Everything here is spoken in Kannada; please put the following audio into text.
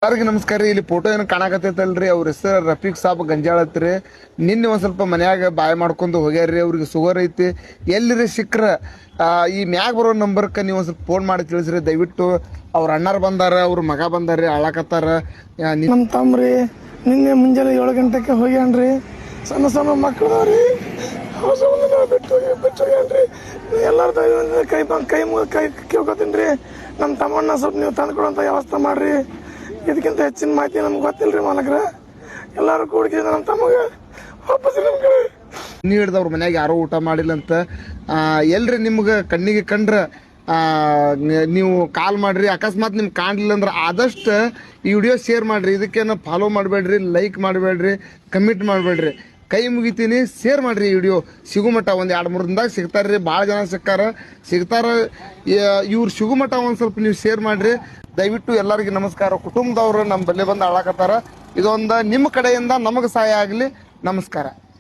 ಎಲ್ಲರಿಗೂ ನಮಸ್ಕಾರ. ಇಲ್ಲಿ ಫೋಟೋ ಏನು ಕಾಣಕತ್ತೈತಲ್ರಿ, ಅವ್ರ ಹೆಸರು ರಫೀಕ್ ಸಾಬ್ ಗಂಜಾಳತ್ರಿ. ನಿನ್ನೆ ಒಂದ್ ಸ್ವಲ್ಪ ಮನ್ಯಾಗ ಬಾಯ್ ಮಾಡ್ಕೊಂಡು ಹೋಗ್ಯಾರ್ರಿ. ಅವ್ರಿಗೆ ಶುಗರ್ ಐತಿ. ಎಲ್ಲಿರಿ ಸಿಕ್ಕ್ರ ಈ ಮ್ಯಾಗ ಬರೋ ನಂಬರ್ಕ್ಕೆ ನೀವು ಒಂದ್ ಸ್ವಲ್ಪ ಫೋನ್ ಮಾಡಿ ತಿಳಿಸ್ರಿ ದಯವಿಟ್ಟು. ಅವ್ರ ಅಣ್ಣಾರು ಬಂದಾರ, ಅವ್ರ ಮಗ ಬಂದಾರ್ರಿ, ಅಳಾಕತ್ತಾರ. ನಮ್ಮ ತಮ್ರಿ ನಿನ್ನೆ ಮುಂಜಾನೆ 7 ಗಂಟೆಗೆ ಹೋಗ್ಯಾನ್ರಿ. ಸಣ್ಣ ಸಣ್ಣ ಮಕ್ಕಳವ್ರಿ ಬಿಟ್ಟು ಹೋಗ್ಯಾನ್ರಿ. ಎಲ್ಲಾರು ಕೈ ಕೇಳ್ಕೊತೀನಿ ರೀ. ನಮ್ಮ ತಮ್ಮಣ್ಣ ಸ್ವಲ್ಪ ನೀವು ತಂದು ಕೊಡುವಂಥ ವ್ಯವಸ್ಥೆ ಮಾಡ್ರಿ. ಇದಕ್ಕಿಂತ ಹೆಚ್ಚಿನ ಮಾಹಿತಿ ನಮ್ಗೆ ಗೊತ್ತಿಲ್ರಿ ಮಾಲಕ್ರ. ಎಲ್ಲಾರು ಕೂಡಿಕೆ ನಮ್ಮ ತಮಗೆ ವಾಪಸ್ ನಮ್ಗೆ ನೀವು ಹಿಡ್ದವ್ರ ಮನ್ಯಾಗ ಯಾರೋ ಊಟ ಮಾಡಿಲ್ಲ ಅಂತ ಎಲ್ರಿ ನಿಮ್ಗೆ ಕಣ್ಣಿಗೆ ಕಂಡ್ರ ನೀವು ಕಾಲ್ ಮಾಡ್ರಿ. ಅಕಸ್ಮಾತ್ ನಿಮ್ಗೆ ಕಾಣಲಿಲ್ಲ ಅಂದ್ರೆ ಆದಷ್ಟು ಈ ವಿಡಿಯೋ ಶೇರ್ ಮಾಡ್ರಿ. ಇದಕ್ಕೇನು ಫಾಲೋ ಮಾಡಬೇಡ್ರಿ, ಲೈಕ್ ಮಾಡಬೇಡ್ರಿ, ಕಮೆಂಟ್ ಮಾಡಬೇಡ್ರಿ. ಕೈ ಮುಗಿತೀನಿ, ಶೇರ್ ಮಾಡ್ರಿ. ಈ ವಿಡಿಯೋ ಸಿಗುಮಟ್ಟ ಒಂದು 2-3 ದಿನದಾಗ ಸಿಗ್ತಾರ್ರಿ. ಭಾಳ ಜನ ಸಿಗ್ತಾರ. ಇವ್ರು ಸಿಗುಮಟ್ಟ ಒಂದು ಸ್ವಲ್ಪ ನೀವು ಶೇರ್ ಮಾಡ್ರಿ ದಯವಿಟ್ಟು. ಎಲ್ಲರಿಗೂ ನಮಸ್ಕಾರ. ಕುಟುಂಬದವ್ರು ನಮ್ಮ ಬಲ್ಲೆ ಬಂದು ಆಳಾಕತ್ತಾರ. ಇದೊಂದು ನಿಮ್ಮ ಕಡೆಯಿಂದ ನಮಗೆ ಸಹಾಯ ಆಗಲಿ. ನಮಸ್ಕಾರ.